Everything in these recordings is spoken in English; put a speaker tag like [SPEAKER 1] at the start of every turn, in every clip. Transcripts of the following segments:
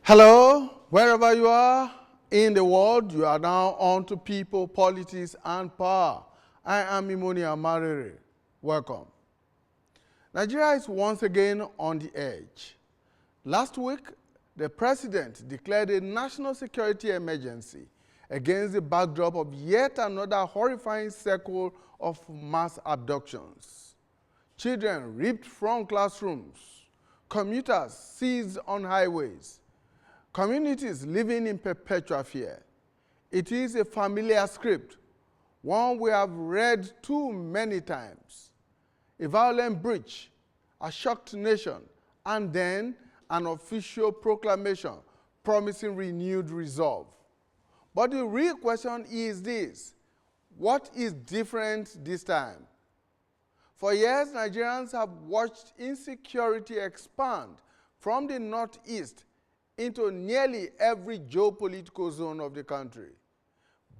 [SPEAKER 1] Hello, wherever you are in the world, you are now on to People, Politics, and Power. I am Imoni Amarere. Welcome. Nigeria is once again on the edge. Last week, the president declared a national security emergency against the backdrop of yet another horrifying cycle of mass abductions. Children ripped from classrooms, commuters seized on highways, communities living in perpetual fear. It is a familiar script, one we have read too many times. A violent breach, a shocked nation, and then an official proclamation promising renewed resolve. But the real question is this: what is different this time? For years, Nigerians have watched insecurity expand from the northeast into nearly every geopolitical zone of the country.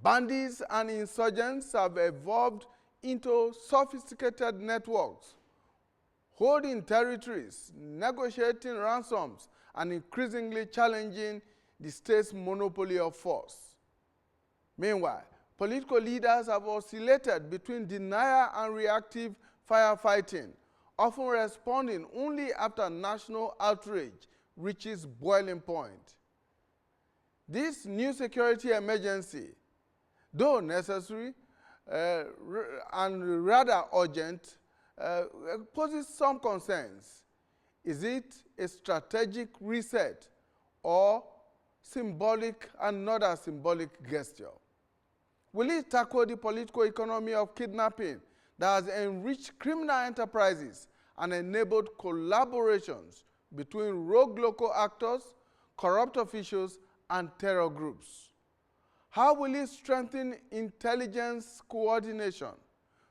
[SPEAKER 1] Bandits and insurgents have evolved into sophisticated networks, holding territories, negotiating ransoms, and increasingly challenging the state's monopoly of force. Meanwhile, political leaders have oscillated between denial and reactive firefighting, often responding only after national outrage reaches boiling point. This new security emergency, though necessary and rather urgent, poses some concerns. Is it a strategic reset or symbolic, another symbolic gesture? Will it tackle the political economy of kidnapping that has enriched criminal enterprises and enabled collaborations between rogue local actors, corrupt officials, and terror groups? How will it strengthen intelligence coordination,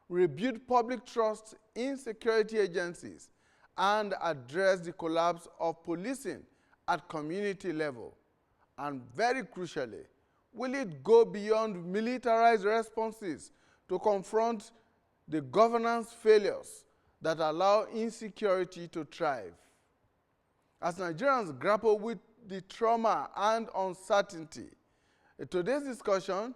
[SPEAKER 1] rebuild public trust in security agencies, and address the collapse of policing at community level? And very crucially, will it go beyond militarized responses to confront the governance failures that allow insecurity to thrive? As Nigerians grapple with the trauma and uncertainty, today's discussion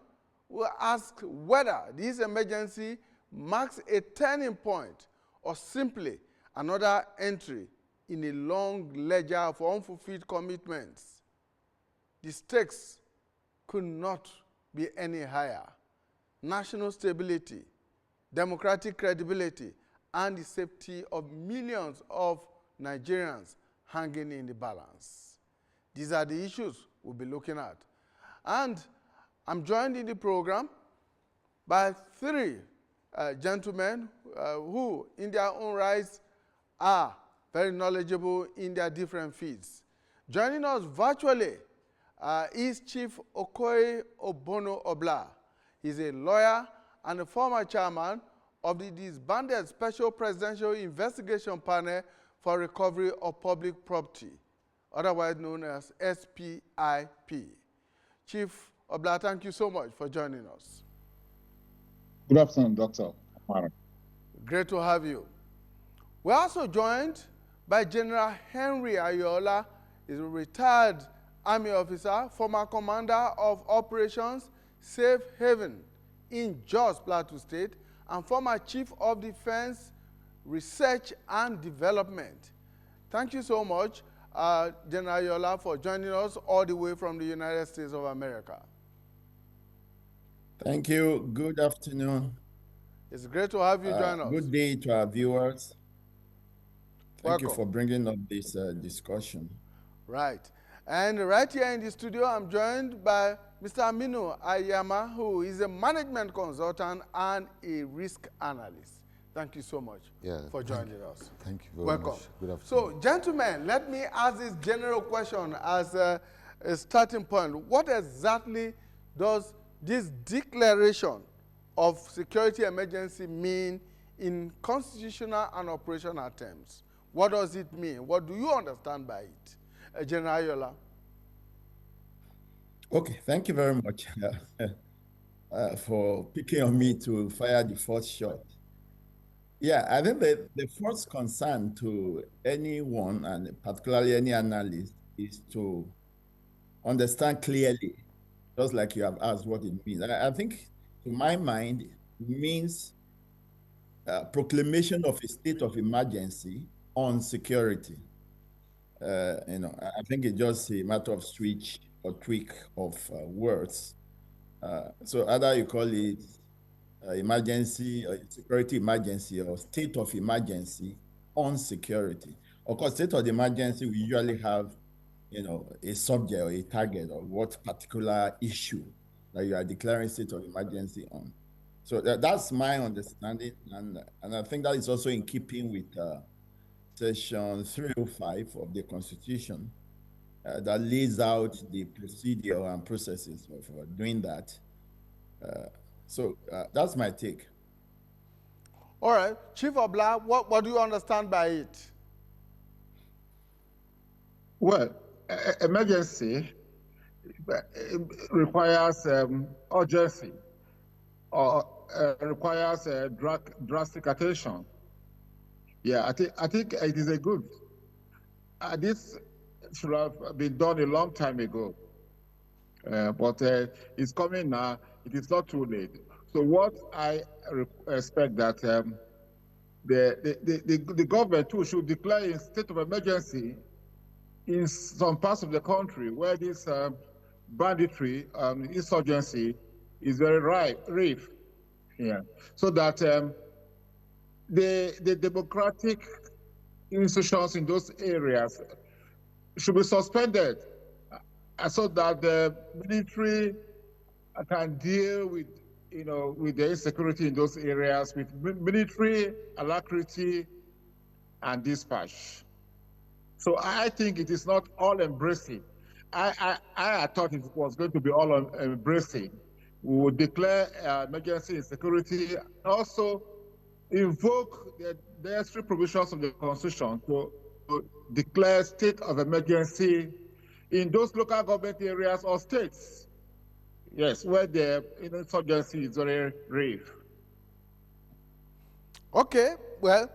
[SPEAKER 1] will ask whether this emergency marks a turning point or simply another entry in a long ledger of unfulfilled commitments. The stakes could not be any higher. National stability, democratic credibility, and the safety of millions of Nigerians hanging in the balance. These are the issues we'll be looking at. And I'm joined in the program by three gentlemen who, in their own rights, are very knowledgeable in their different fields. Joining us virtually is Chief Okoye Obono Obla. He's a lawyer and a former chairman of the disbanded Special Presidential Investigation Panel for Recovery of Public Property, otherwise known as SPIP. Chief Obla, thank you so much for joining us.
[SPEAKER 2] Good afternoon, Dr. Amara.
[SPEAKER 1] Great to have you. We're also joined by General Henry Ayola. He's a retired Army officer, former commander of Operations Safe Haven in Jos Plateau State, and former Chief of Defense Research and Development. Thank you so much, General Ayola, for joining us all the way from the United States of America.
[SPEAKER 3] Thank you. Good afternoon.
[SPEAKER 1] It's great to have you join us.
[SPEAKER 3] Good day to our viewers. Thank
[SPEAKER 1] Welcome.
[SPEAKER 3] you for bringing up this discussion.
[SPEAKER 1] Right. And right here in the studio, I'm joined by Mr. Aminu Ayama, who is a management consultant and a risk analyst. Thank you so much for joining us.
[SPEAKER 4] Thank you very
[SPEAKER 1] Welcome.
[SPEAKER 4] much. Good afternoon.
[SPEAKER 1] So, gentlemen, let me ask this general question as a starting point. What exactly does this declaration of security emergency mean in constitutional and operational terms? What does it mean? What do you understand by it? General Ayola.
[SPEAKER 3] Okay, thank you very much for picking on me to fire the first shot. Yeah, I think the first concern to anyone, and particularly any analyst, is to understand clearly, just like you have asked what it means. I think, to my mind, it means proclamation of a state of emergency on security. I think it's just a matter of switch or tweak of words. So either you call it emergency or security emergency or state of emergency on security. Of course, state of emergency, we usually have, a subject or a target of what particular issue that you are declaring state of emergency on. So that's my understanding, and I think that is also in keeping with Section 305 of the Constitution that lays out the procedure and processes of doing that. So that's my take.
[SPEAKER 1] All right, Chief Obla, what do you understand by it?
[SPEAKER 2] Well, emergency requires urgency or requires drastic attention. Yeah, I think it is a good. This should have been done a long time ago, but it's coming now. It is not too late. So what I expect that the government too should declare a state of emergency in some parts of the country where this banditry, insurgency is very rife. Yeah, so that the democratic institutions in those areas should be suspended, so that the military can deal with with the insecurity in those areas with military alacrity and dispatch. So I think it is not all embracing. I thought it was going to be all embracing. We would declare emergency in security, also invoke the necessary provisions of the Constitution to declare state of emergency in those local government areas or states, yes, where the insurgency is very rife.
[SPEAKER 1] Okay, well,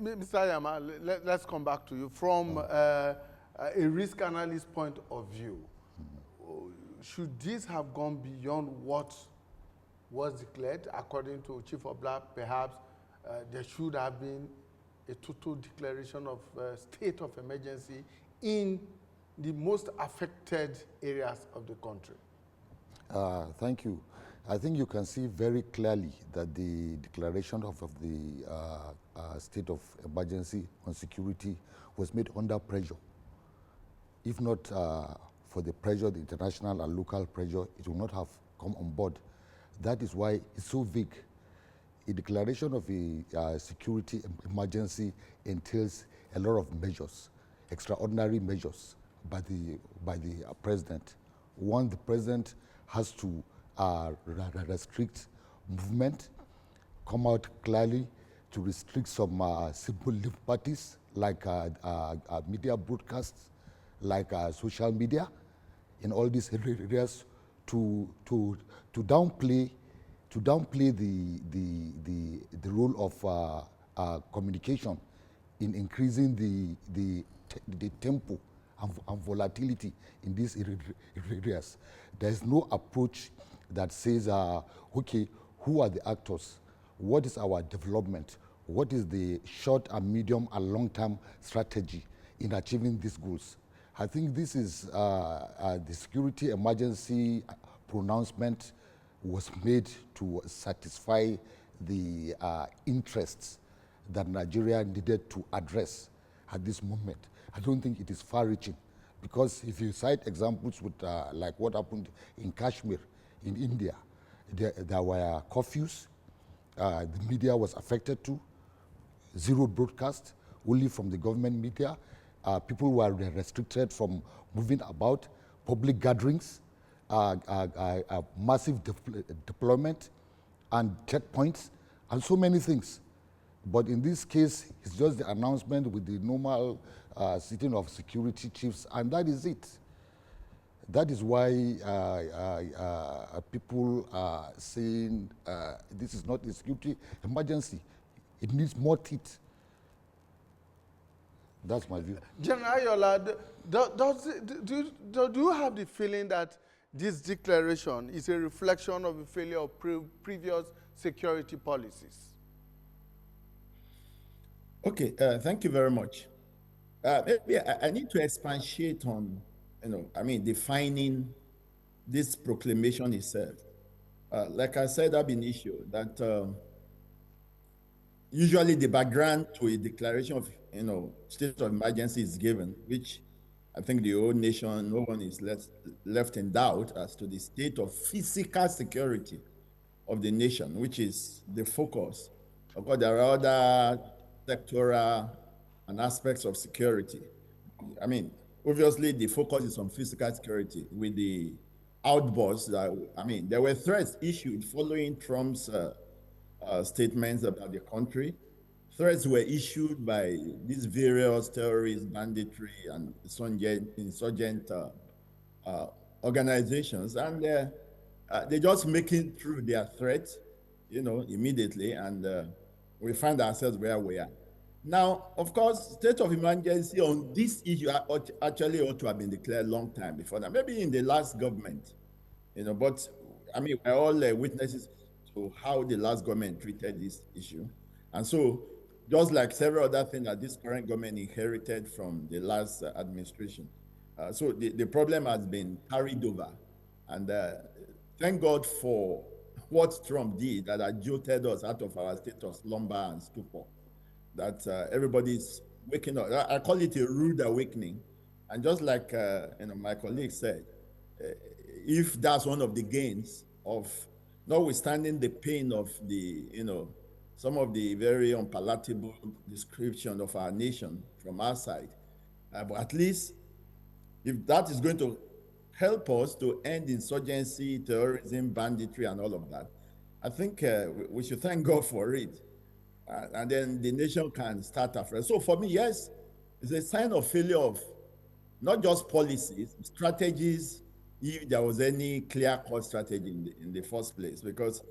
[SPEAKER 1] Mr. Yama, let's come back to you. From a risk analyst point of view, should this have gone beyond what was declared? According to Chief Obla, perhaps there should have been a total declaration of state of emergency in the most affected areas of the country.
[SPEAKER 4] Thank you. I think you can see very clearly that the declaration of the state of emergency on security was made under pressure. If not for the pressure, the international and local pressure, it would not have come on board. That is why it's so vague. A declaration of a security emergency entails a lot of measures, extraordinary measures by the president. One, the president has to restrict movement, come out clearly to restrict some simple liberties like media broadcasts, like social media, in all these areas, to downplay the role of communication in increasing the tempo and volatility in these areas. There's no approach that says, okay, who are the actors? What is our development? What is the short and medium and long-term strategy in achieving these goals? I think this is the security emergency pronouncement was made to satisfy the interests that Nigeria needed to address at this moment. I don't think it is far-reaching, because if you cite examples with like what happened in Kashmir, in India, there were curfews, the media was affected too, zero broadcast, only from the government media. People were restricted from moving about, public gatherings, massive deployment, and checkpoints, and so many things. But in this case, it's just the announcement with the normal sitting of security chiefs, and that is it. That is why people are saying this is not a security emergency. It needs more teeth. That's my view.
[SPEAKER 1] General Ayola, do you have the feeling that this declaration is a reflection of the failure of previous security policies?
[SPEAKER 3] Okay, thank you very much. Maybe I need to expatiate on, defining this proclamation itself. Like I said ab initio, that usually the background to a declaration of, state of emergency is given, which I think the whole nation, no one is left in doubt as to the state of physical security of the nation, which is the focus. Of course, there are other sectoral and aspects of security. I mean, obviously, the focus is on physical security with the outbursts. There were threats issued following Trump's statements about the country. Threats were issued by these various terrorist, banditry, and insurgent organizations, and they're just making through their threats, immediately, and we find ourselves where we are. Now, of course, state of emergency on this issue actually ought to have been declared a long time before that, maybe in the last government, but we're all witnesses to how the last government treated this issue. And so, just like several other things that this current government inherited from the last administration. So the problem has been carried over. And thank God for what Trump did that had jolted us out of our state of slumber and stupor. That everybody's waking up. I call it a rude awakening. And just like my colleague said, if that's one of the gains of notwithstanding the pain of the, some of the very unpalatable description of our nation from our side, but at least if that is going to help us to end insurgency, terrorism, banditry, and all of that, I think we should thank God for it. And then the nation can start afresh. So for me, yes, it's a sign of failure of not just policies, strategies, if there was any clear-cut strategy in the first place. Because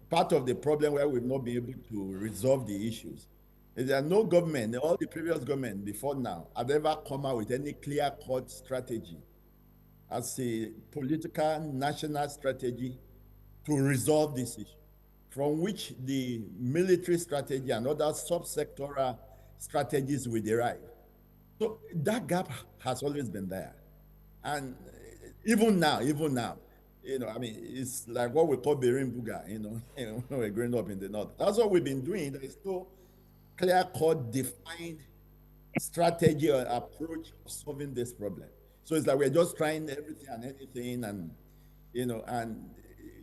[SPEAKER 3] part of the problem where we've not been able to resolve the issues is that no government, all the previous government before now, have ever come out with any clear-cut strategy as a political national strategy to resolve this issue, from which the military strategy and other subsectoral strategies will derive. So that gap has always been there. And even now, it's like what we call Berin Buga, when we're growing up in the north. That's what we've been doing. There is no clear-cut, defined strategy or approach of solving this problem. So it's like we're just trying everything and anything, and and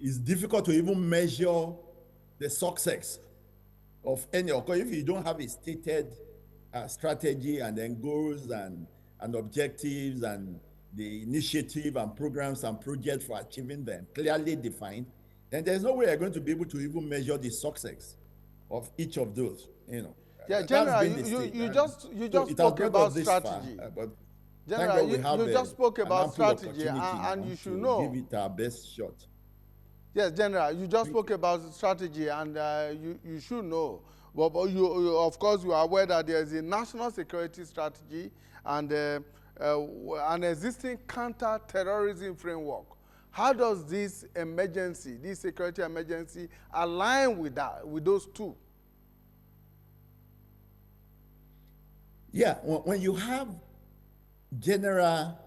[SPEAKER 3] it's difficult to even measure the success of any. Because if you don't have a stated strategy and then goals and objectives and the initiative and programs and projects for achieving them clearly defined, then there's no way you're going to be able to even measure the success of each of those.
[SPEAKER 1] Yeah, General, you just spoke about strategy.
[SPEAKER 3] But
[SPEAKER 1] General, you just spoke about strategy, and you should know.
[SPEAKER 3] Give it our best shot.
[SPEAKER 1] Yes, General, you just spoke about strategy, and you should know. But you, of course, you are aware that there is a national security strategy and an existing counter-terrorism framework. How does this emergency, this security emergency, align with that, with those two?
[SPEAKER 3] Yeah, when you have general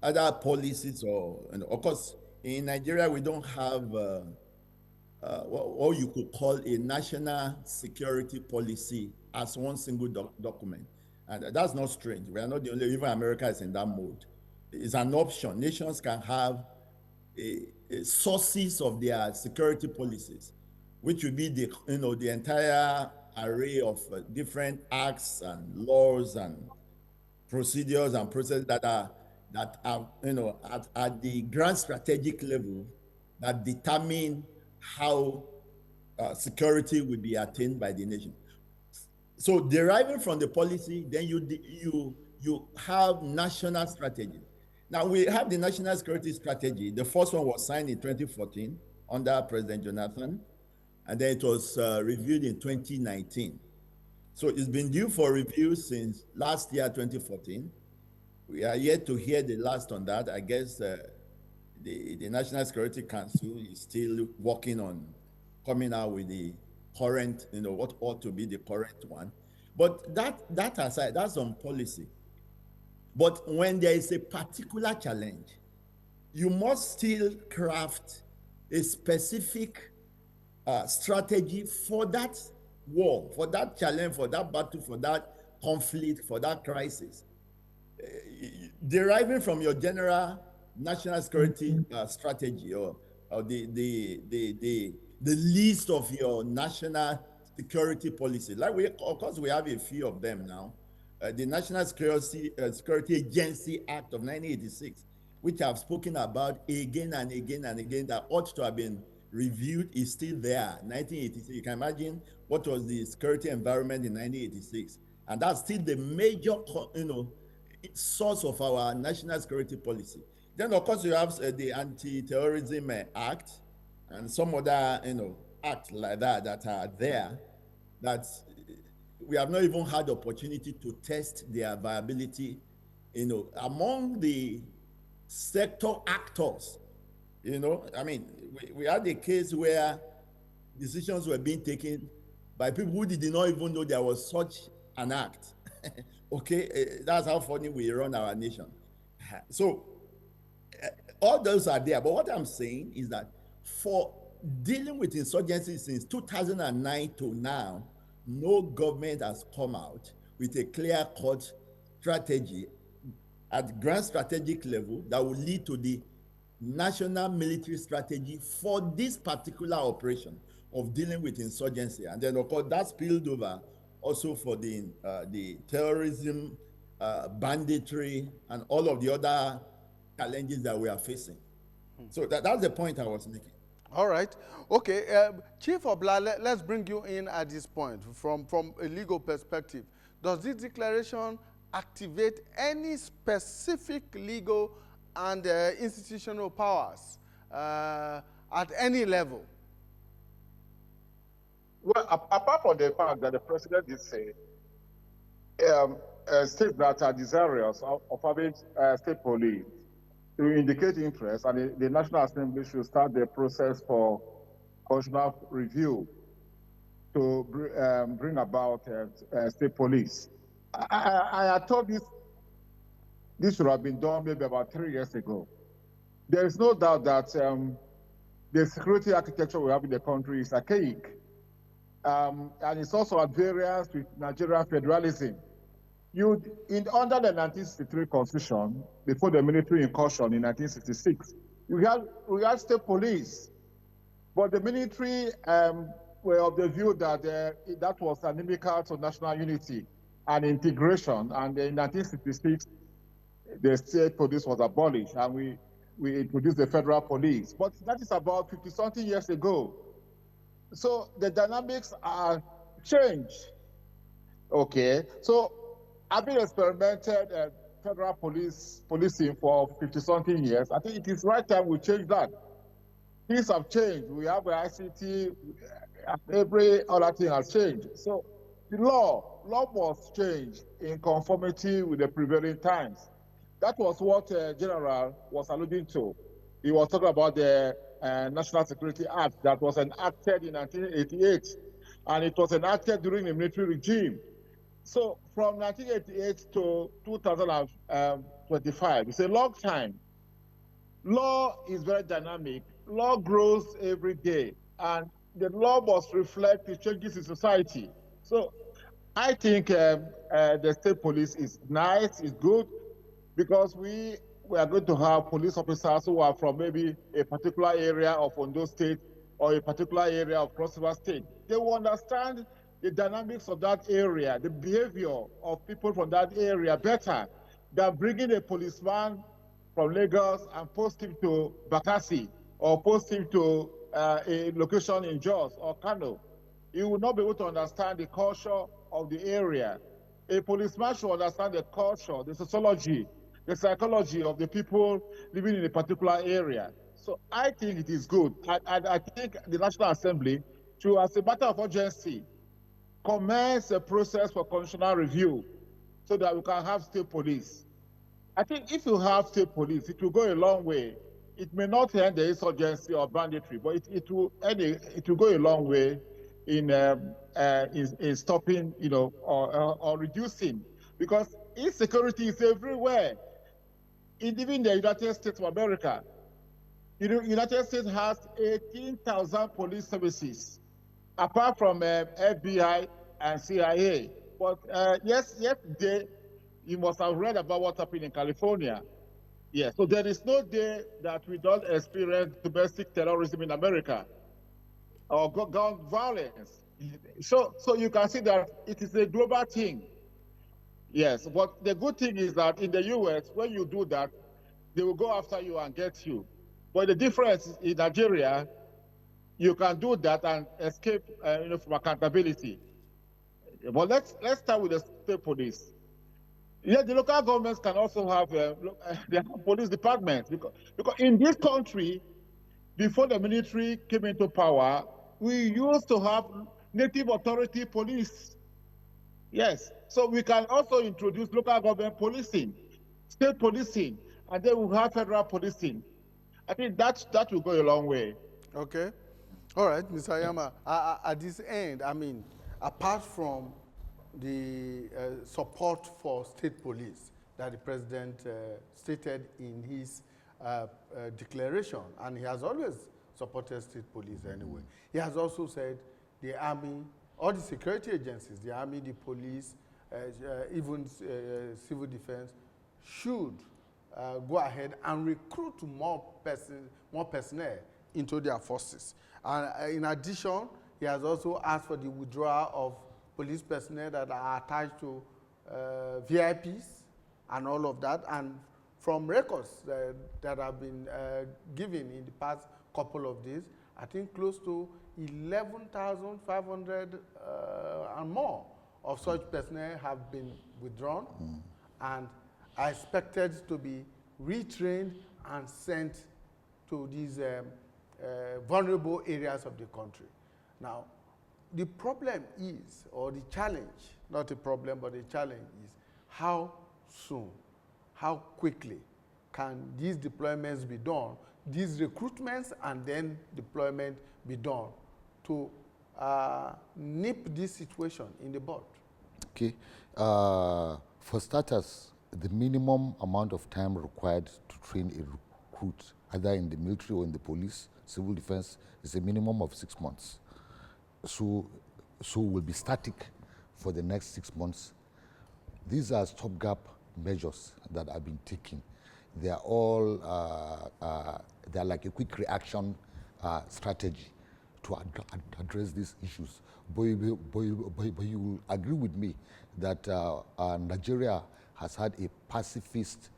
[SPEAKER 3] other policies, or of course, in Nigeria, we don't have what you could call a national security policy as one single document. And that's not strange. We are not the only, even America is in that mode. It's an option. Nations can have sources of their security policies, which will be the entire array of different acts and laws and procedures and processes that are at the grand strategic level that determine how security will be attained by the nation. So deriving from the policy, then you have national strategy. Now we have the national security strategy. The first one was signed in 2014 under President Jonathan, and then it was reviewed in 2019. So it's been due for review since last year, 2014. We are yet to hear the last on that. I guess the National Security Council is still working on coming out with the current, what ought to be the current one. But that aside, that's on policy. But when there is a particular challenge, you must still craft a specific strategy for that war, for that challenge, for that battle, for that conflict, for that crisis, deriving from your general national security strategy, or the list of your national security policy. Like of course, we have a few of them now. The National Security Agency Act of 1986, which I've spoken about again and again and again, that ought to have been reviewed, is still there. 1986. You can imagine what was the security environment in 1986, and that's still the major, source of our national security policy. Then, of course, you have the Anti-Terrorism Act and some other, acts like that are there that we have not even had the opportunity to test their viability, among the sector actors. I mean, we had a case where decisions were being taken by people who did not even know there was such an act. Okay, that's how funny we run our nation. So all those are there. But what I'm saying is that for dealing with insurgency since 2009 to now, no government has come out with a clear-cut strategy at grand strategic level that will lead to the national military strategy for this particular operation of dealing with insurgency. And then, of course, that spilled over also for the terrorism, banditry, and all of the other challenges that we are facing. So that's the point I was making.
[SPEAKER 1] All right. Okay. Chief Obla, let's bring you in at this point from a legal perspective. Does this declaration activate any specific legal and institutional powers at any level?
[SPEAKER 2] Well, apart from the fact that the president did say, states that are desirous of having state police to indicate interest, and the National Assembly should start the process for constitutional review to bring about state police. I thought this should have been done maybe about 3 years ago. There is no doubt that the security architecture we have in the country is archaic. And it's also at variance with Nigerian federalism. Under the 1963 Constitution, before the military incursion in 1966, we had state police, but the military were of the view that that was inimical to national unity and integration. And in 1966, the state police was abolished, and we introduced the federal police. But that is about 50-something years ago. So the dynamics are changed. Okay, so having experimented federal policing for 50-something years, I think it is right time we change that. Things have changed. We have the ICT, every other thing has changed. So the law must change in conformity with the prevailing times. That was what General was alluding to. He was talking about the National Security Act that was enacted in 1988, and it was enacted during the military regime. So from 1988 to 2025, it's a long time. Law is very dynamic. Law grows every day, and the law must reflect the changes in society. So I think the state police is nice, is good, because we are going to have police officers who are from maybe a particular area of Ondo State or a particular area of Cross River State. They will understand the dynamics of that area, the behavior of people from that area better than bringing a policeman from Lagos and post him to Bakassi or post him to a location in Jos or Kano. He will not be able to understand the culture of the area. A policeman should understand the culture, the sociology, the psychology of the people living in a particular area. So I think it is good. I think the National Assembly should, as a matter of urgency, commence a process for constitutional review so that we can have state police. I think if you have state police, it will go a long way. It may not end the insurgency or banditry, but it will go a long way in stopping, or reducing, because insecurity is everywhere. Even the United States of America, United States has 18,000 police services, apart from FBI and CIA. But yesterday, you must have read about what happened in California. Yes, so there is no day that we don't experience domestic terrorism in America or gun violence. So you can see that it is a global thing. Yes, but the good thing is that in the US, when you do that, they will go after you and get you. But the difference is in Nigeria, you can do that and escape from accountability. But let's start with the state police. Yeah, the local governments can also have their police departments, because in this country, before the military came into power, we used to have native authority police. Yes, so we can also introduce local government policing, state policing, and then we'll have federal policing. I think that will go a long way.
[SPEAKER 1] Okay. All right, Mr. Yama. At this end, I mean, apart from the support for state police that the president stated in his declaration, and he has always supported state police anyway. He has also said the army, all the security agencies, the army, the police, even civil defense, should go ahead and recruit more personnel into their forces. And in addition, he has also asked for the withdrawal of police personnel that are attached to VIPs and all of that. And from records that have been given in the past couple of days, I think close to 11,500 and more of such personnel have been withdrawn and are expected to be retrained and sent to these vulnerable areas of the country. Now, the problem is, or the challenge, not a problem, but the challenge is how soon, how quickly can these deployments be done, these recruitments and then deployment be done to nip this situation in the bud?
[SPEAKER 4] Okay. For starters, the minimum amount of time required to train a recruit, either in the military or in the police, civil defense, is a minimum of 6 months. So we'll be static for the next 6 months. These are stopgap measures that have been taken. They are all they're like a quick reaction strategy to address these issues. But you will agree with me that Nigeria has had a pacifist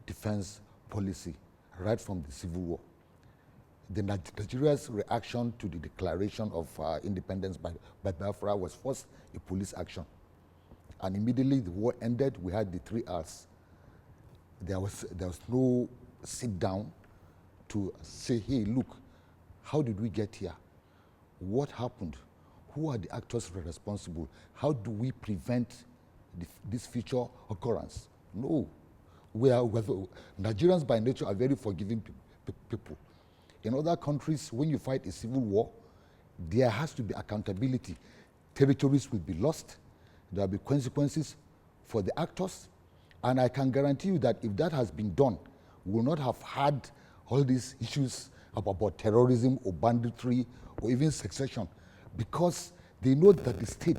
[SPEAKER 4] defense policy right from the Civil War. Nigeria's reaction to the declaration of independence by Biafra was first a police action. And immediately the war ended, we had the 3 R's. There was no sit down to say, hey, look, how did we get here? What happened? Who are the actors responsible? How do we prevent this future occurrence? No. Nigerians by nature are very forgiving people. In other countries, when you fight a civil war, there has to be accountability. Territories will be lost. There will be consequences for the actors. And I can guarantee you that if that has been done, we will not have had all these issues about terrorism or banditry or even secession, because they know that the state,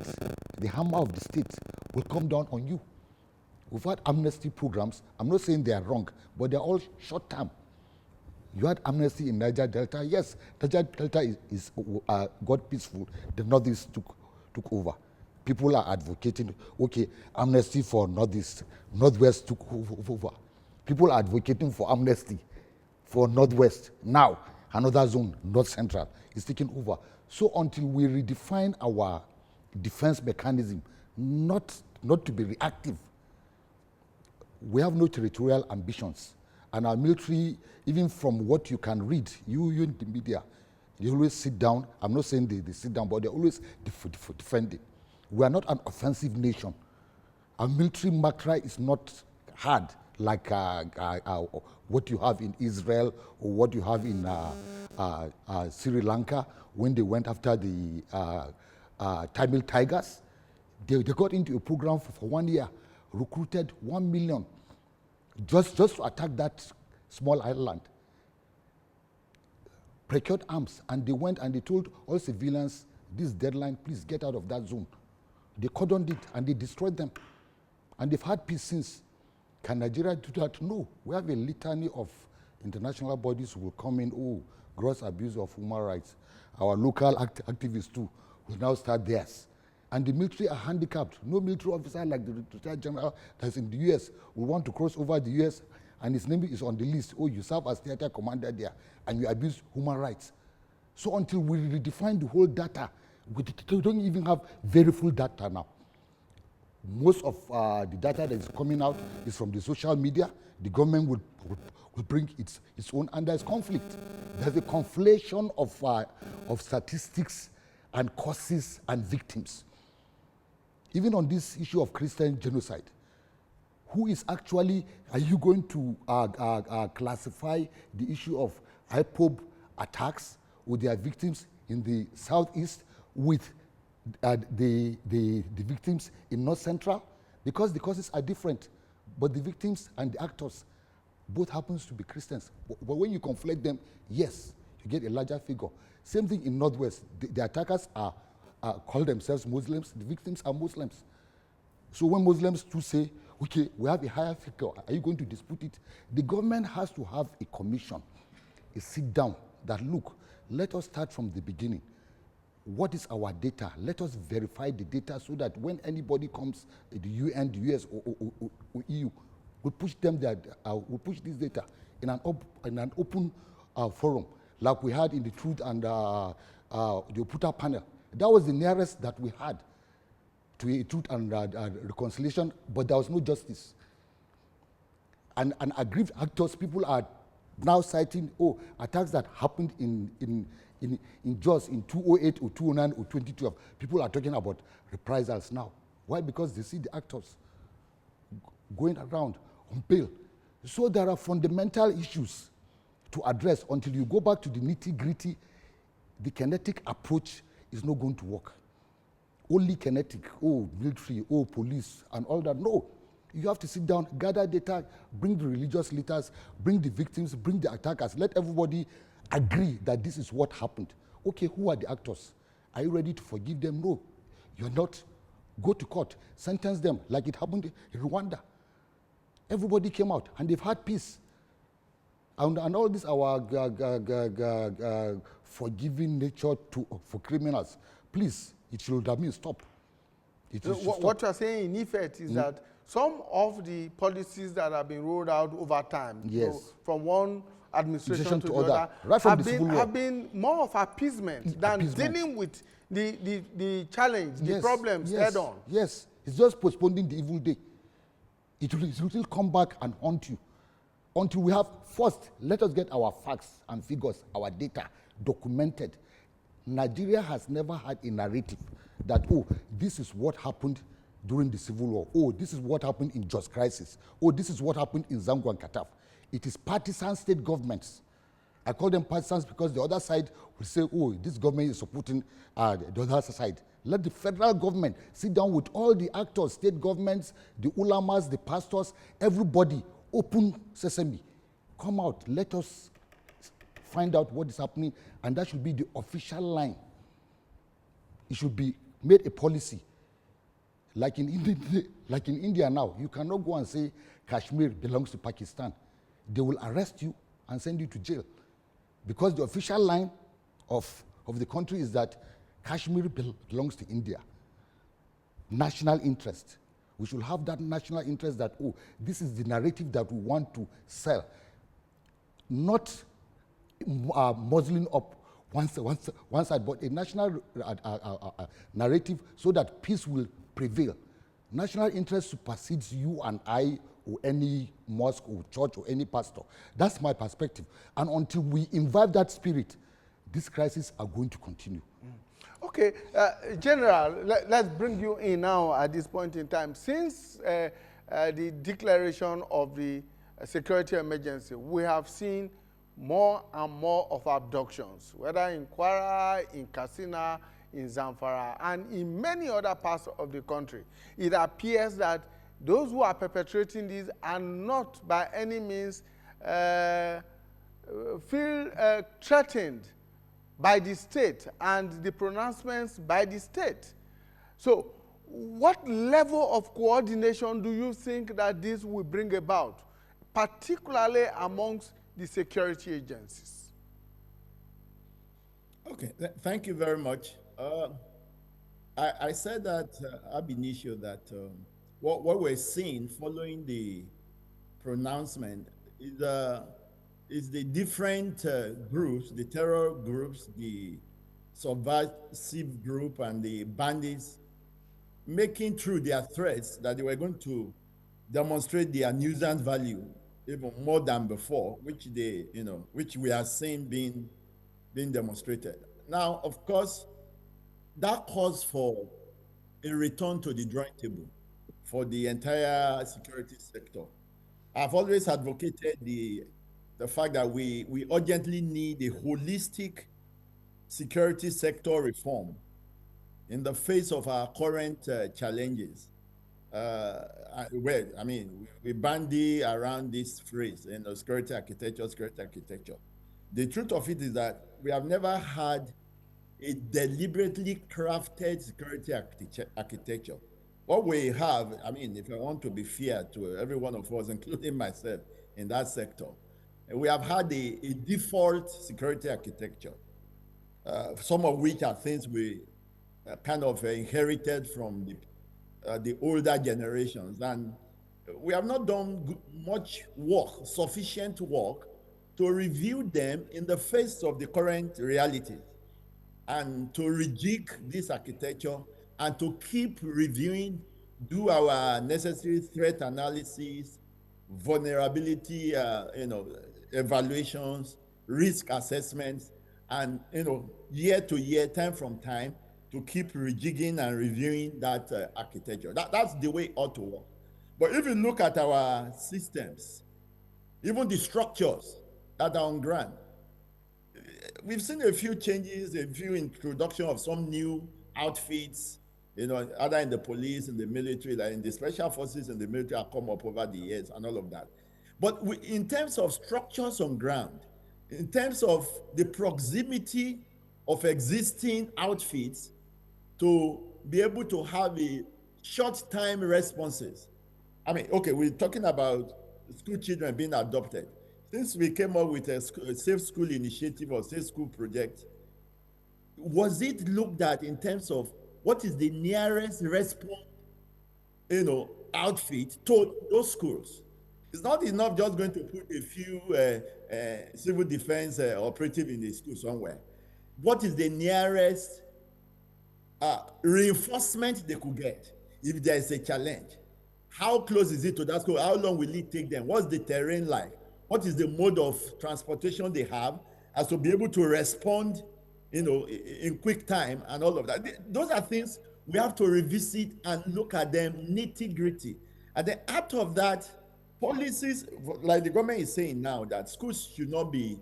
[SPEAKER 4] the hammer of the state, will come down on you. We've had amnesty programs. I'm not saying they are wrong, but they're all short term. You had amnesty in Niger Delta. Yes, Niger Delta got peaceful. The Northeast took over. People are advocating, okay, amnesty for Northeast. Northwest took over. People are advocating for amnesty for Northwest. Now, another zone, North Central, is taking over. So until we redefine our defense mechanism, not to be reactive, we have no territorial ambitions. And our military, even from what you can read, you in the media, they always sit down. I'm not saying they sit down, but they're always defending. We are not an offensive nation. Our military macra is not hard like what you have in Israel or what you have in Sri Lanka when they went after the Tamil Tigers. They got into a program for 1 year, recruited 1 million just to attack that small island. Procured arms, and they went and they told all civilians, this deadline, please get out of that zone. They cordoned it and they destroyed them. And they've had peace since. Can Nigeria do that? No. We have a litany of international bodies who will come in, oh, gross abuse of human rights. Our local activists too will now start theirs. And the military are handicapped. No military officer like the retired general that's in the US will want to cross over the US and his name is on the list. Oh, you serve as theater commander there and you abuse human rights. So until we redefine the whole data, we don't even have very full data now. Most of the data that is coming out is from the social media. The government will bring its own, and there's conflict. There's a conflation of statistics and causes and victims. Even on this issue of Christian genocide, who is actually, are you going to classify the issue of IPOB attacks with their victims in the southeast with the victims in North Central? Because the causes are different, but the victims and the actors both happens to be Christians. But when you conflate them, yes, you get a larger figure. Same thing in Northwest. The attackers call themselves Muslims, the victims are Muslims. So when Muslims too say, okay, we have a higher figure, are you going to dispute it? The government has to have a commission, a sit down, that look, let us start from the beginning. What is our data? Let us verify the data so that when anybody comes, the UN, the US, or EU, we push them that we push this data in an open forum, like we had in the Truth and the Oputa panel. That was the nearest that we had to a truth and reconciliation, but there was no justice. And aggrieved actors, people are now citing, oh, attacks that happened in Jos in 2008 or 2009 or 2012. People are talking about reprisals now. Why? Because they see the actors going around on bail. So there are fundamental issues to address. Until you go back to the nitty-gritty, the kinetic approach is not going to work. Only kinetic, oh, military, oh, police, and all that. No. You have to sit down, gather data, bring the religious leaders, bring the victims, bring the attackers. Let everybody agree that this is what happened. Okay, who are the actors? Are you ready to forgive them? No, you're not. Go to court, sentence them like it happened in Rwanda. Everybody came out and they've had peace. And all this, our forgiving nature for criminals, please, it should have been stop.
[SPEAKER 1] What you're saying in effect is that some of the policies that have been rolled out over time,
[SPEAKER 4] yes,
[SPEAKER 1] from one administration to the other,
[SPEAKER 4] right
[SPEAKER 1] have been more of appeasement than dealing with the challenge, the problems head on.
[SPEAKER 4] Yes, it's just postponing the evil day. It will come back and haunt you. Until we have, first, let us get our facts and figures, our data documented. Nigeria has never had a narrative that, oh, this is what happened during the Civil War. Oh, this is what happened in Jos Crisis. Oh, this is what happened in Zango and Kataf. It is partisan state governments. I call them partisans because the other side will say, oh, this government is supporting the other side. Let the federal government sit down with all the actors, state governments, the ulamas, the pastors, everybody, open sesame. Come out, let us find out what is happening, and that should be the official line. It should be made a policy. Like in India now, you cannot go and say Kashmir belongs to Pakistan. They will arrest you and send you to jail. Because the official line of the country is that Kashmir belongs to India. National interest. We should have that national interest that, oh, this is the narrative that we want to sell. Not muzzling up one side, but a national narrative so that peace will prevail. National interest supersedes you and I or any mosque or church or any pastor. That's my perspective. And until we imbibe that spirit, these crises are going to continue.
[SPEAKER 1] Okay, General, let's bring you in now at this point in time. Since the declaration of the security emergency, we have seen more and more of abductions, whether in Kwara, in Katsina, in Zamfara, and in many other parts of the country. It appears that those who are perpetrating these are not by any means feel threatened by the state and the pronouncements by the state. So what level of coordination do you think that this will bring about, particularly amongst the security agencies?
[SPEAKER 3] Okay, thank you very much. I said that ab initio that what we're seeing following the pronouncement is the different groups, the terror groups, the subversive group, and the bandits making true their threats that they were going to demonstrate their nuisance value even more than before, which they, which we are seeing being demonstrated. Now, of course, that calls for a return to the drawing table for the entire security sector. I've always advocated the fact that we urgently need a holistic security sector reform in the face of our current challenges. Well, I mean, we bandy around this phrase, security architecture, security architecture. The truth of it is that we have never had a deliberately crafted security architecture. What we have, I mean, if I want to be fair to every one of us, including myself in that sector, we have had a default security architecture, some of which are things we kind of inherited from the older generations. And we have not done much work, sufficient work, to review them in the face of the current realities and to rejig this architecture and to keep reviewing, do our necessary threat analysis, vulnerability, evaluations, risk assessments, and year to year, time from time, to keep rejigging and reviewing that architecture. That's the way it ought to work. But if you look at our systems, even the structures that are on ground, we've seen a few changes, a few introduction of some new outfits, either in the police, in the military, like in the special forces and the military have come up over the years and all of that. But in terms of structures on ground, in terms of the proximity of existing outfits to be able to have a short time responses. I mean, okay, we're talking about school children being adopted. Since we came up with a safe school initiative or safe school project, was it looked at in terms of what is the nearest response, outfit to those schools? It's not enough just going to put a few civil defense operative in the school somewhere. What is the nearest reinforcement they could get if there is a challenge? How close is it to that school? How long will it take them? What's the terrain like? What is the mode of transportation they have as to be able to respond, in quick time and all of that? Those are things we have to revisit and look at them nitty-gritty. And then out of that, policies, like the government is saying now, that schools should not be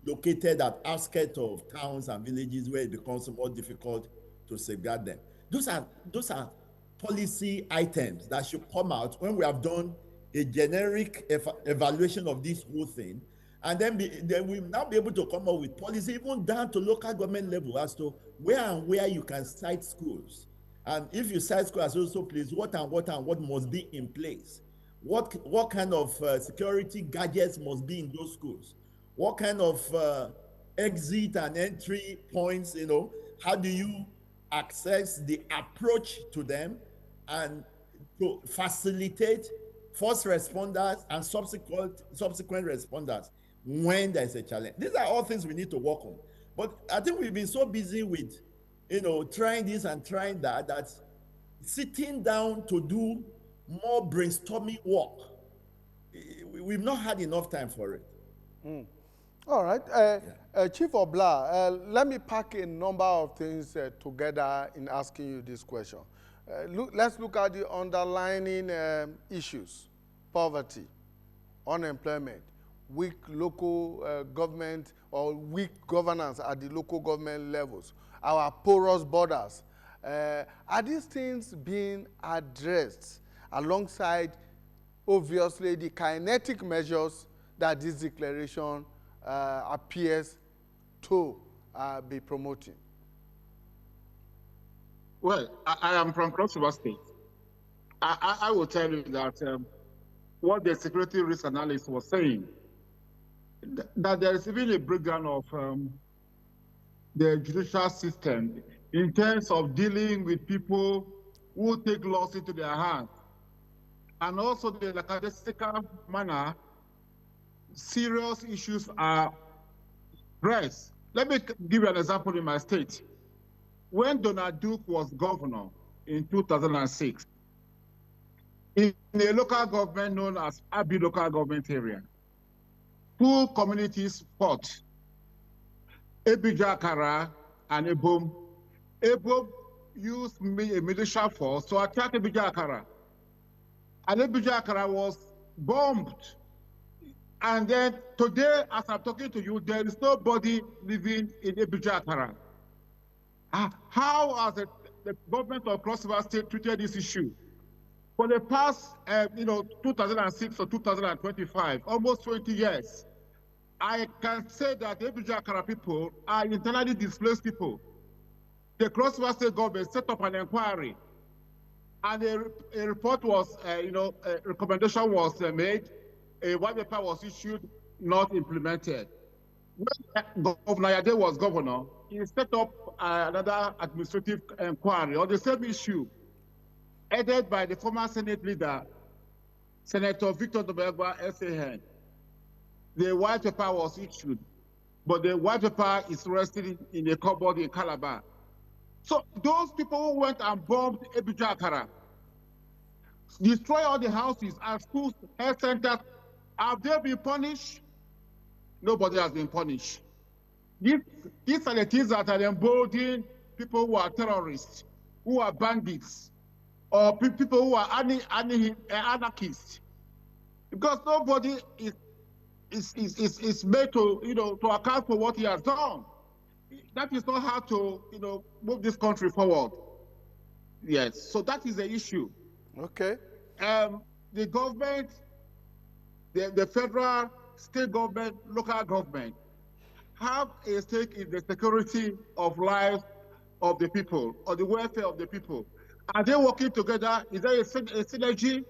[SPEAKER 3] located at outskirts of towns and villages where it becomes more difficult to safeguard them. Those are policy items that should come out when we have done a generic evaluation of this whole thing, and then we'll now be able to come up with policy even down to local government level as to where you can site schools. And if you site schools as also place, what must be in place? What kind of security gadgets must be in those schools? What kind of exit and entry points, how do you access the approach to them and to facilitate first responders and subsequent responders when there's a challenge? These are all things we need to work on. But I think we've been so busy with, trying this and trying that sitting down to do more brainstorming work, we've not had enough time for it.
[SPEAKER 1] All right. Chief Obla, let me pack a number of things together in asking you this question. Let's look at the underlying issues: poverty, unemployment, weak local government or weak governance at the local government levels, our porous borders. Are these things being addressed alongside, obviously, the kinetic measures that this declaration appears to be promoting?
[SPEAKER 2] Well, I am from Cross River State. I will tell you that what the security risk analyst was saying, that there is even a breakdown of the judicial system in terms of dealing with people who take laws into their hands. And also the lackadaisical manner, serious issues are raised. Let me give you an example in my state. When Donald Duke was governor in 2006, in a local government known as Abi local government area, two communities fought, Ebijakara and Ebom. Ebom used a militia force to attack Ebijakara. And Ebijakara was bombed. And then today, as I'm talking to you, there is nobody living in Ebijakara. How has the government of Cross River State treated this issue? For the past, 2006 or 2025, almost 20 years, I can say that the Ebijakara people are internally displaced people. The Cross River State government set up an inquiry, and a report was, a recommendation was made, a white paper was issued, not implemented. When Governor Yade was governor, he set up another administrative inquiry on the same issue, headed by the former Senate leader, Senator Victor Dobegwa, SAN. The white paper was issued, but the white paper is resting in a cupboard in Calabar. So those people who went and bombed Ebijakara, destroy all the houses and schools, health centers, have they been punished? Nobody has been punished. These are the things that are emboldening people who are terrorists, who are bandits, or people who are anarchists, because nobody is made to account for what he has done. That is not how to move this country forward. Yes, so that is the issue.
[SPEAKER 1] Okay.
[SPEAKER 2] The government, the federal, state government, local government have a stake in the security of life of the people, or the welfare of the people. Are they working together? Is there a synergy?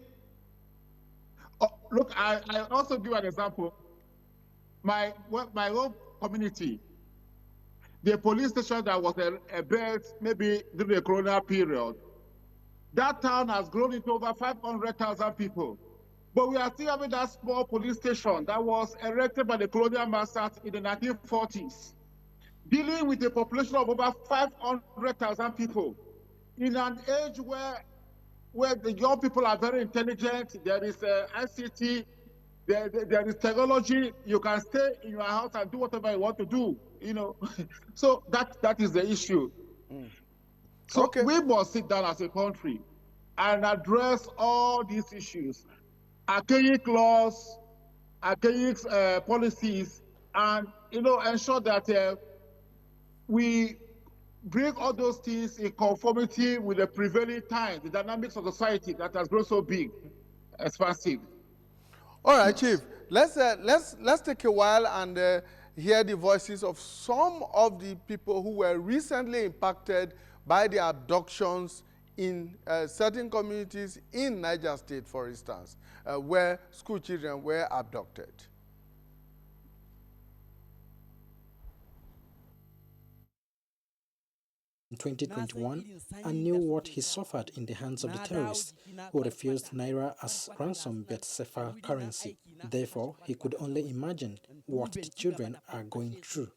[SPEAKER 2] Look, I also give an example. My own community, the police station that was built maybe during the colonial period, that town has grown into over 500,000 people. But we are still having that small police station that was erected by the colonial masters in the 1940s, dealing with a population of over 500,000 people in an age where the young people are very intelligent. There is ICT, there is technology. You can stay in your house and do whatever you want to do, So that is the issue. So
[SPEAKER 1] Okay.
[SPEAKER 2] we must sit down as a country and address all these issues, archaic laws, archaic policies, and ensure that we bring all those things in conformity with the prevailing times, the dynamics of society that has grown so big, expansive.
[SPEAKER 1] All right, Chief. Let's take a while and hear the voices of some of the people who were recently impacted by the abductions in certain communities in Niger State, for instance, where school children were abducted.
[SPEAKER 5] In 2021 and knew what he suffered in the hands of the terrorists who refused Naira as ransom but safer currency. Therefore, he could only imagine what the children are going through.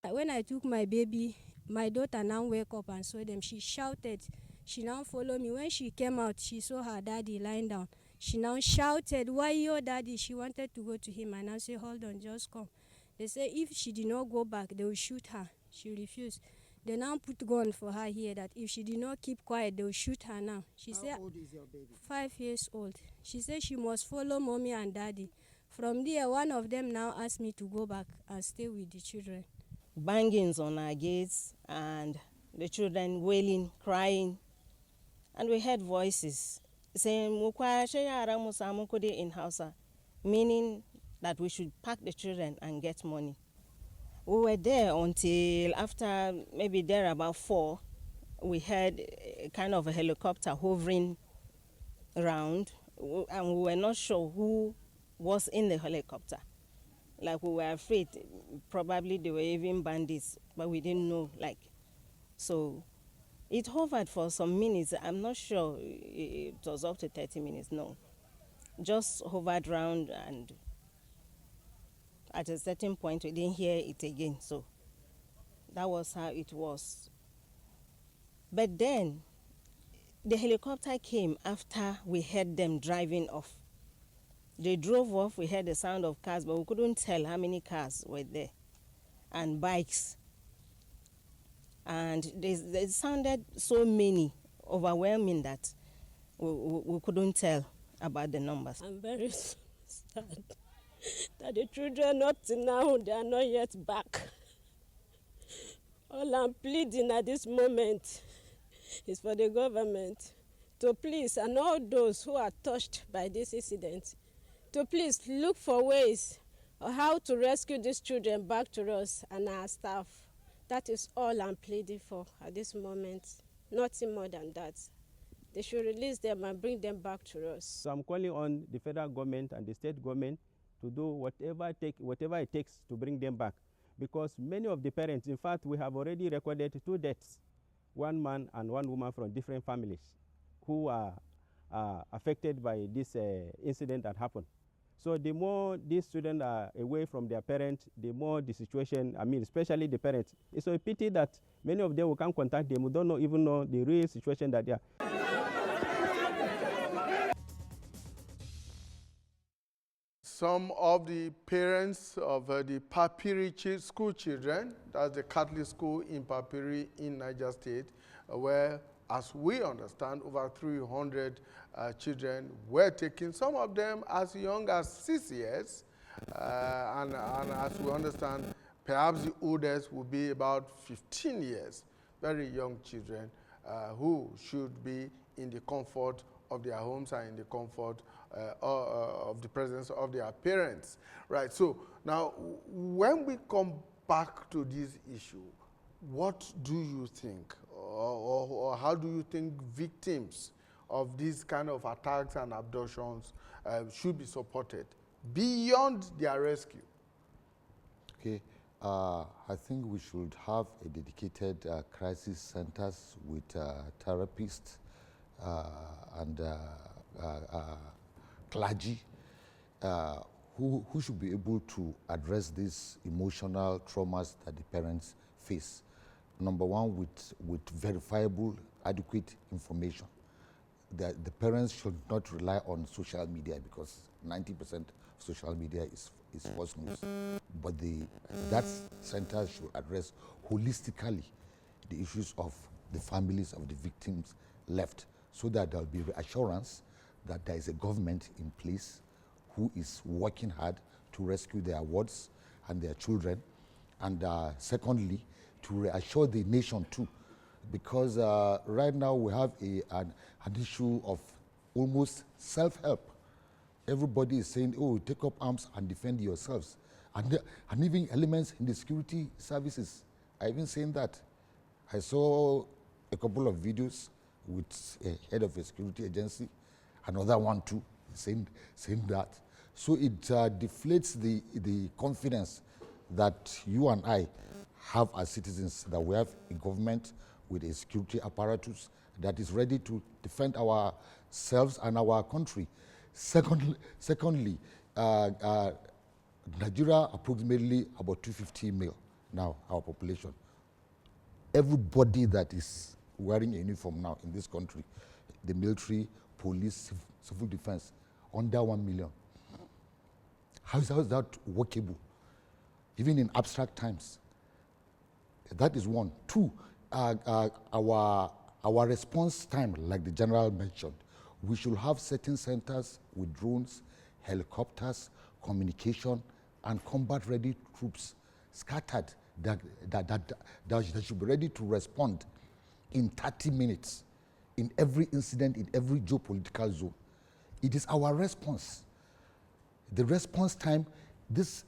[SPEAKER 6] When I took my baby, my daughter now wake up and saw them. She shouted. She now followed me. When she came out, she saw her daddy lying down. She now shouted, "Why your daddy?" She wanted to go to him and I said, "Hold on, just come." They say if she did not go back, they will shoot her. She refused. They now put gun for her here that if she did not keep quiet, they will shoot her now. She said,
[SPEAKER 7] How old is your baby?
[SPEAKER 6] 5 years old. She said she must follow mommy and daddy. From there, one of them now asked me to go back and stay with the children.
[SPEAKER 7] Bangings on our gates and the children wailing, crying. And we heard voices saying, in Hausa, meaning that we should pack the children and get money. We were there until after maybe there about 4, we heard a kind of a helicopter hovering around, and we were not sure who was in the helicopter. Like, we were afraid, probably they were even bandits, but we didn't know, like. So it hovered for some minutes. I'm not sure it was up to 30 minutes, no. Just hovered around, and at a certain point we didn't hear it again. So that was how it was. But then the helicopter came after we heard them driving off. They drove off, we heard the sound of cars, but we couldn't tell how many cars were there, and bikes. And they sounded so many, overwhelming, that we couldn't tell about the numbers.
[SPEAKER 8] I'm very sad that the children up to now, they are not yet back. All I'm pleading at this moment is for the government to please, and all those who are touched by this incident, to please look for ways of how to rescue these children back to us and our staff. That is all I'm pleading for at this moment. Nothing more than that. They should release them and bring them back to us.
[SPEAKER 9] So I'm calling on the federal government and the state government to do whatever it takes to bring them back. Because many of the parents, in fact, we have already recorded 2 deaths, 1 man and 1 woman from different families who are affected by this incident that happened. So the more these students are away from their parents, the more the situation, especially the parents. It's a pity that many of them, we can't contact them. We don't even know the real situation that they are.
[SPEAKER 1] Some of the parents of the Papiri school children, that's the Catholic school in Papiri in Niger State, where, as we understand, over 300 children were taken, some of them as young as 6 years, and as we understand, perhaps the oldest will be about 15 years, very young children who should be in the comfort of their homes and in the comfort of the presence of their parents. Right, so now when we come back to this issue, what do you think, or how do you think victims of these kind of attacks and abductions should be supported beyond their rescue?
[SPEAKER 4] Okay, I think we should have a dedicated crisis centers with therapists and clergy who should be able to address these emotional traumas that the parents face. Number one, with verifiable, adequate information. That the parents should not rely on social media, because 90% of social media is false news. But that center should address holistically the issues of the families of the victims left, so that there will be reassurance that there is a government in place who is working hard to rescue their wards and their children. And secondly, to reassure the nation too, because right now we have an issue of almost self-help. Everybody is saying, oh, take up arms and defend yourselves. And even elements in the security services are even saying that. I saw a couple of videos with a head of a security agency, another one too, saying that. So it deflates the confidence that you and I have as citizens, that we have a government with a security apparatus that is ready to defend ourselves and our country. Secondly, Nigeria approximately about 250 million now, our population. Everybody that is wearing a uniform now in this country, the military, police, civil defense, under 1 million. How is that workable? even in abstract times. That is one. Two, our response time, like the general mentioned, we should have certain centers with drones, helicopters, communication, and combat-ready troops scattered that should be ready to respond in 30 minutes in every incident, in every geopolitical zone. It is our response. The response time, these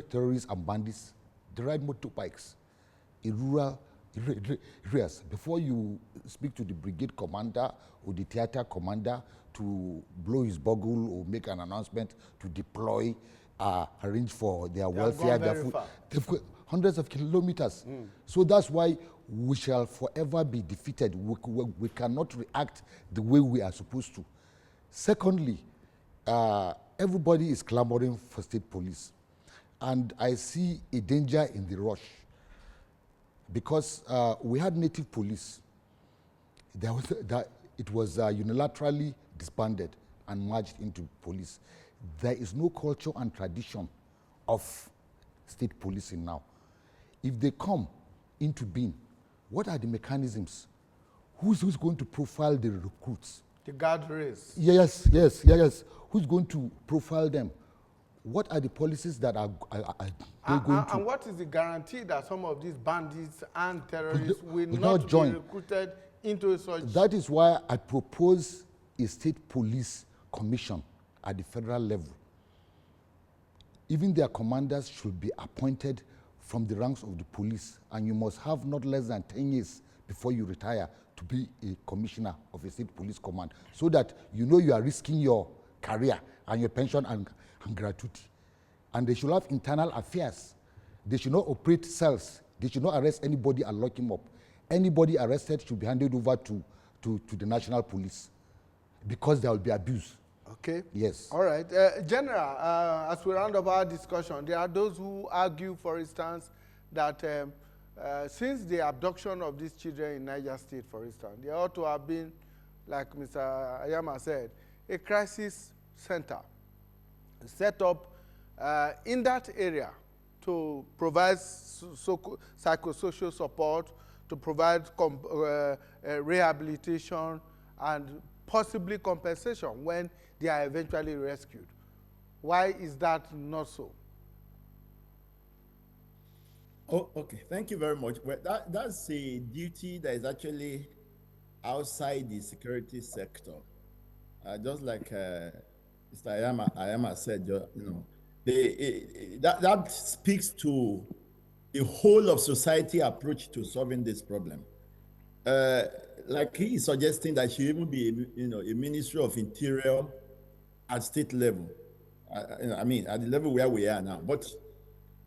[SPEAKER 4] terrorists and bandits, they ride motorbikes in rural areas. Before you speak to the brigade commander or the theater commander to blow his bugle or make an announcement to deploy, arrange for their welfare, their food, they've got hundreds of kilometers. So that's why we shall forever be defeated. We cannot react the way we are supposed to. Secondly, everybody is clamoring for state police. And I see a danger in the rush because we had native police. It was unilaterally disbanded and merged into police. There is no culture and tradition of state policing now. If they come into being, what are the mechanisms? Who's going to profile the recruits?
[SPEAKER 1] The guard race.
[SPEAKER 4] Yes. Who's going to profile them? What are the policies that are going to...
[SPEAKER 1] And what is the guarantee that some of these bandits and terrorists will not be recruited into such...
[SPEAKER 4] That is why I propose a state police commission at the federal level. Even their commanders should be appointed from the ranks of the police, and you must have not less than 10 years before you retire to be a commissioner of a state police command, so that you know you are risking your career and your pension and gratuity. And they should have internal affairs. They should not operate cells. They should not arrest anybody and lock him up. Anybody arrested should be handed over to the national police, because there will be abuse.
[SPEAKER 1] Okay.
[SPEAKER 4] Yes.
[SPEAKER 1] All right. General, as we round up our discussion, there are those who argue, for instance, that since the abduction of these children in Niger State, for instance, there ought to have been, like Mr. Ayama said, a crisis center set up in that area to provide psychosocial support, to provide rehabilitation, and possibly compensation when they are eventually rescued. Why is that not so?
[SPEAKER 3] Oh, okay. Thank you very much. Well, that's a duty that is actually outside the security sector. Just like Mr. Ayama said, that speaks to the whole of society approach to solving this problem. Like he is suggesting that should even be, a Ministry of Interior at state level. I mean, at the level where we are now. But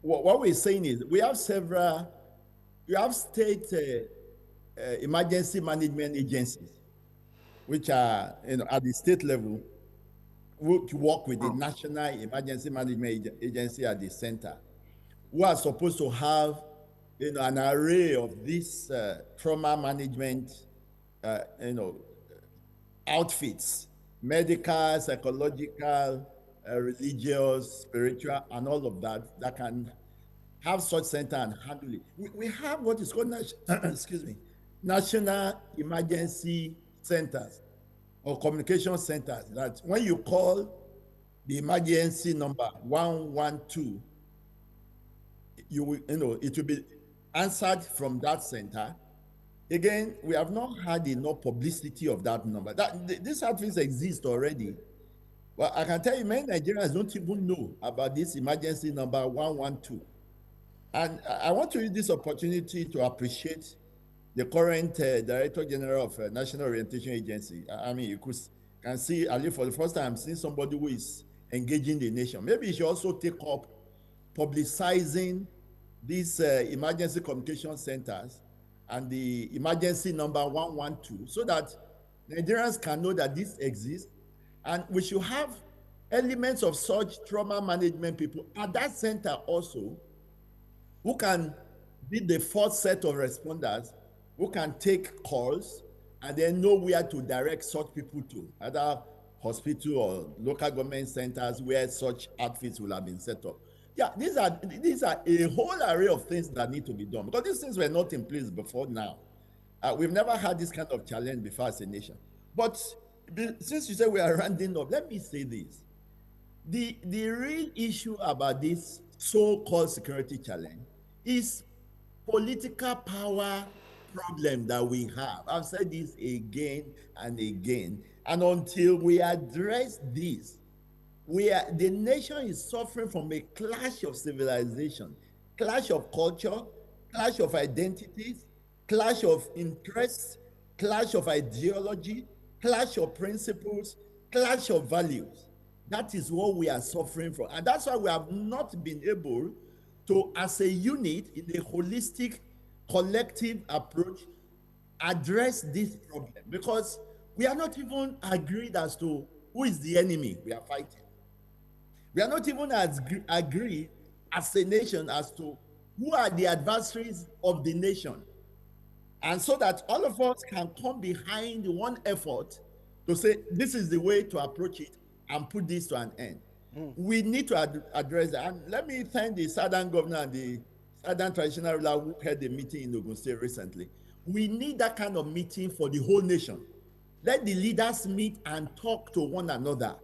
[SPEAKER 3] what we're saying is we have state emergency management agencies, which are, at the state level, which work with the National Emergency Management Agency at the center, who are supposed to have, an array of these trauma management, outfits, medical, psychological, religious, spiritual, and all of that can have such center and handle it. We have what is called national emergency centers or communication centers, that when you call the emergency number 112, it will be answered from that center. Again, we have not had enough publicity of that number. These outfits exist already. Well, I can tell you, many Nigerians don't even know about this emergency number 112. And I want to use this opportunity to appreciate the current Director General of National Orientation Agency. I mean, you can see, at least for the first time, seeing somebody who is engaging the nation. Maybe he should also take up publicizing these emergency communication centers and the emergency number 112, so that Nigerians can know that this exists. And we should have elements of such trauma management people at that center also, who can be the first set of responders, who can take calls and then know where to direct such people to, either hospital or local government centers where such outfits will have been set up. Yeah, these are a whole array of things that need to be done because these things were not in place before now. We've never had this kind of challenge before as a nation. But since you say we are rounding up, let me say this. The real issue about this so-called security challenge is political power problem that we have. I've said this again and again. And until we address this, the nation is suffering from a clash of civilization, clash of culture, clash of identities, clash of interests, clash of ideology, clash of principles, clash of values. That is what we are suffering from. And that's why we have not been able to, as a unit, in a holistic, collective approach, address this problem. Because we are not even agreed as to who is the enemy we are fighting. We are not even agreed as a nation as to who are the adversaries of the nation. And so that all of us can come behind one effort to say, this is the way to approach it and put this to an end. We need to address that. And let me thank the Southern governor and the Southern traditional ruler who had a meeting in Ogun State recently. We need that kind of meeting for the whole nation. Let the leaders meet and talk to one another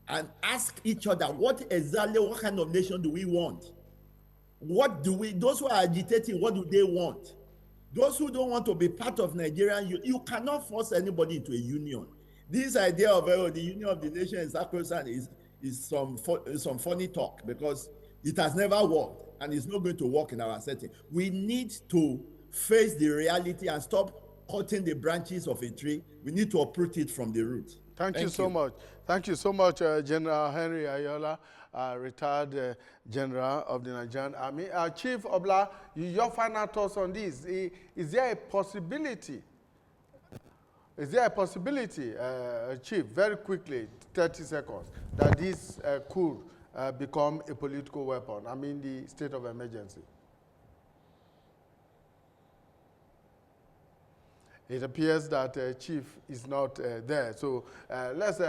[SPEAKER 3] and ask each other what kind of nation do we want? Those who are agitating, what do they want? Those who don't want to be part of Nigeria, you cannot force anybody into a union. This idea of the union of the nation is sacrosanct is some funny talk because it has never worked and it's not going to work in our setting. We need to face the reality and stop cutting the branches of a tree. We need to uproot it from the root.
[SPEAKER 1] Thank you so much. Thank you so much, General Henry Ayola, retired General of the Nigerian Army. Chief Obla, your final thoughts on this. Is there a possibility, Chief, very quickly, 30 seconds, that this could become a political weapon? I mean, the state of emergency. It appears that Chief is not there. So let's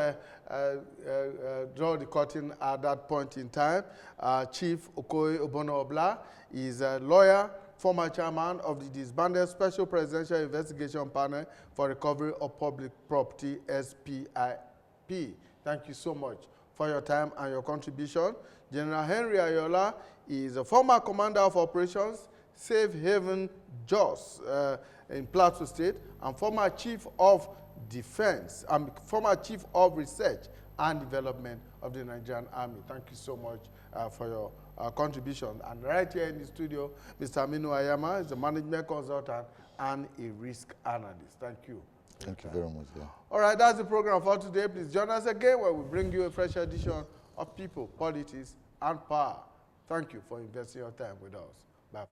[SPEAKER 1] draw the curtain at that point in time. Chief Okoye Obono-Obla is a lawyer, former chairman of the disbanded Special Presidential Investigation Panel for Recovery of Public Property, SPIP. Thank you so much for your time and your contribution. General Henry Ayola is a former commander of operations, Safe Haven Jos, in Plateau State, and former Chief of Defense, former Chief of Research and Development of the Nigerian Army. Thank you so much for your contribution. And right here in the studio, Mr. Aminu Ayama is a management consultant and a risk analyst. Thank you.
[SPEAKER 4] Thank you very much. Yeah.
[SPEAKER 1] All right, that's the program for today. Please join us again where we bring you a fresh edition of People, Politics, and Power. Thank you for investing your time with us. Bye.